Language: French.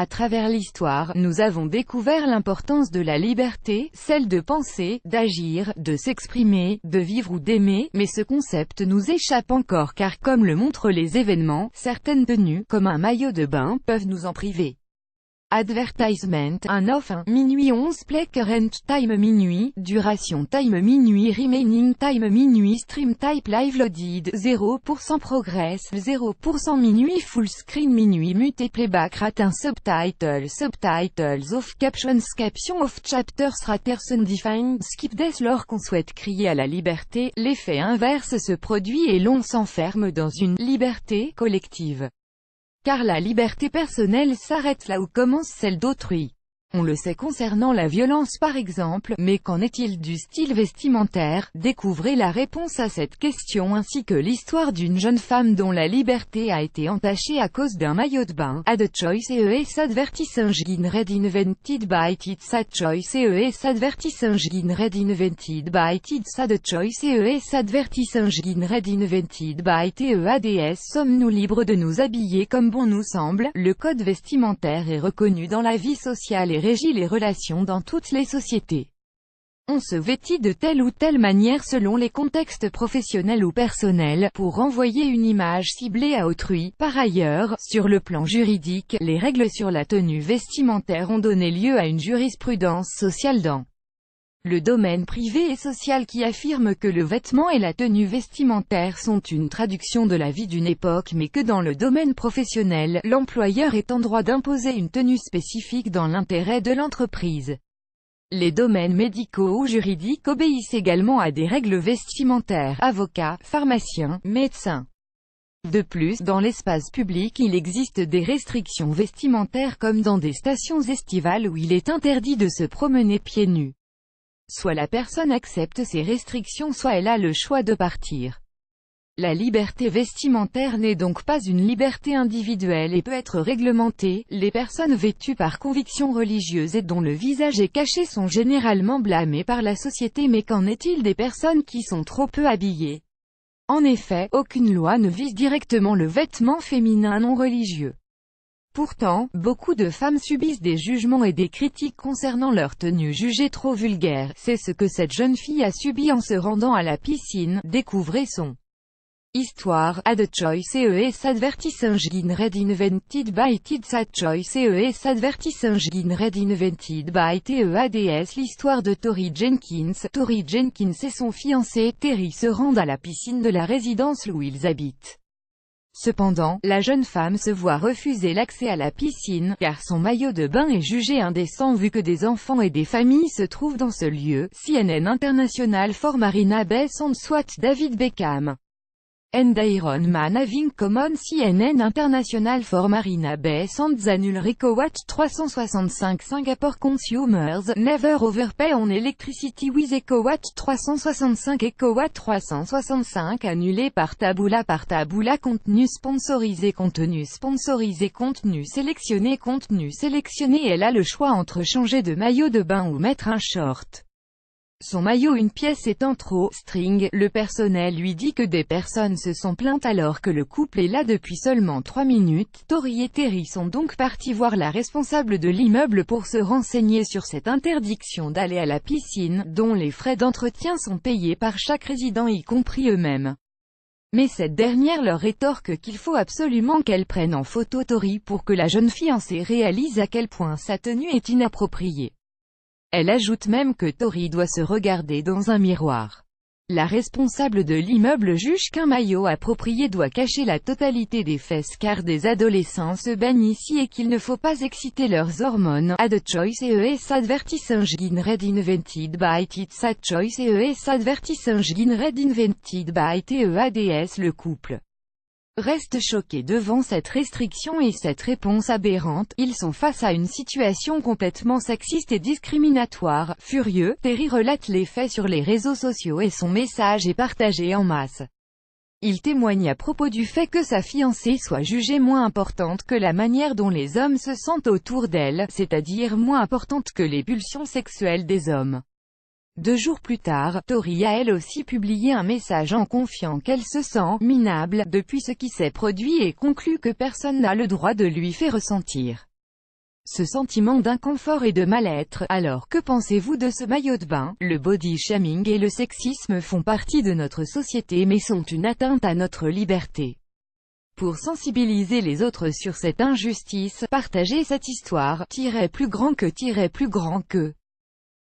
À travers l'histoire, nous avons découvert l'importance de la liberté, celle de penser, d'agir, de s'exprimer, de vivre ou d'aimer, mais ce concept nous échappe encore car comme le montrent les événements, certaines tenues, comme un maillot de bain, peuvent nous en priver. Advertisement, un off, minuit 11 play current time minuit, duration time minuit remaining time minuit stream type live loaded, 0% progress, 0% minuit full screen minuit mute playback rate un subtitles off captions off chapters raters undefined skip death lors qu'on souhaite crier à la liberté, l'effet inverse se produit et l'on s'enferme dans une liberté collective. Car la liberté personnelle s'arrête là où commence celle d'autrui. On le sait concernant la violence par exemple, mais qu'en est-il du style vestimentaire? Découvrez la réponse à cette question ainsi que l'histoire d'une jeune femme dont la liberté a été entachée à cause d'un maillot de bain. Ad choice ES advertising red invented by Tids ad choice ES advertising red invented by Tids ad choice ES advertising red invented by TEADS. Sommes-nous libres de nous habiller comme bon nous semble? Le code vestimentaire est reconnu dans la vie sociale et régit les relations dans toutes les sociétés. On se vêtit de telle ou telle manière selon les contextes professionnels ou personnels, pour renvoyer une image ciblée à autrui. Par ailleurs, sur le plan juridique, les règles sur la tenue vestimentaire ont donné lieu à une jurisprudence sociale dans le domaine privé et social qui affirme que le vêtement et la tenue vestimentaire sont une traduction de la vie d'une époque mais que dans le domaine professionnel, l'employeur est en droit d'imposer une tenue spécifique dans l'intérêt de l'entreprise. Les domaines médicaux ou juridiques obéissent également à des règles vestimentaires, avocats, pharmaciens, médecins. De plus, dans l'espace public il existe des restrictions vestimentaires comme dans des stations estivales où il est interdit de se promener pieds nus. Soit la personne accepte ces restrictions soit elle a le choix de partir. La liberté vestimentaire n'est donc pas une liberté individuelle et peut être réglementée. Les personnes vêtues par conviction religieuse et dont le visage est caché sont généralement blâmées par la société, mais qu'en est-il des personnes qui sont trop peu habillées? En effet, aucune loi ne vise directement le vêtement féminin non religieux. Pourtant, beaucoup de femmes subissent des jugements et des critiques concernant leur tenue jugée trop vulgaire. C'est ce que cette jeune fille a subi en se rendant à la piscine. Découvrez son histoire. Ad choice ES advertising red invented by Tids ad choice ES advertising red invented by TEADS. L'histoire de Tori Jenkins. Tori Jenkins et son fiancé, Terry, se rendent à la piscine de la résidence où ils habitent. Cependant, la jeune femme se voit refuser l'accès à la piscine, car son maillot de bain est jugé indécent vu que des enfants et des familles se trouvent dans ce lieu. CNN International for Marina Bay Sands SWAT David Beckham and Iron Man having common. CNN International for Marina Bay Sands annule EcoWatt 365. Singapore consumers never overpay on electricity with EcoWatt 365. EcoWatt 365 annulé par Taboola. Contenu sponsorisé, contenu sélectionné. Elle a le choix entre changer de maillot de bain ou mettre un short. Son maillot une pièce étant trop string, le personnel lui dit que des personnes se sont plaintes alors que le couple est là depuis seulement 3 minutes. Tori et Terry sont donc partis voir la responsable de l'immeuble pour se renseigner sur cette interdiction d'aller à la piscine, dont les frais d'entretien sont payés par chaque résident y compris eux-mêmes. Mais cette dernière leur rétorque qu'il faut absolument qu'elle prenne en photo Tori pour que la jeune fiancée réalise à quel point sa tenue est inappropriée. Elle ajoute même que Tori doit se regarder dans un miroir. La responsable de l'immeuble juge qu'un maillot approprié doit cacher la totalité des fesses car des adolescents se baignent ici et qu'il ne faut pas exciter leurs hormones. Ad choice ES advertising red invented by Tids ad choice ES advertising red invented by TEADS. Le couple reste choqué devant cette restriction et cette réponse aberrante. Ils sont face à une situation complètement sexiste et discriminatoire. Furieux, Terry relate les faits sur les réseaux sociaux et son message est partagé en masse. Il témoigne à propos du fait que sa fiancée soit jugée moins importante que la manière dont les hommes se sentent autour d'elle, c'est-à-dire moins importante que les pulsions sexuelles des hommes. 2 jours plus tard, Tori a elle aussi publié un message en confiant qu'elle se sent « minable » depuis ce qui s'est produit et conclut que personne n'a le droit de lui faire ressentir ce sentiment d'inconfort et de mal-être. Alors que pensez-vous de ce maillot de bain? Le body shaming et le sexisme font partie de notre société mais sont une atteinte à notre liberté. Pour sensibiliser les autres sur cette injustice, partagez cette histoire, plus grand que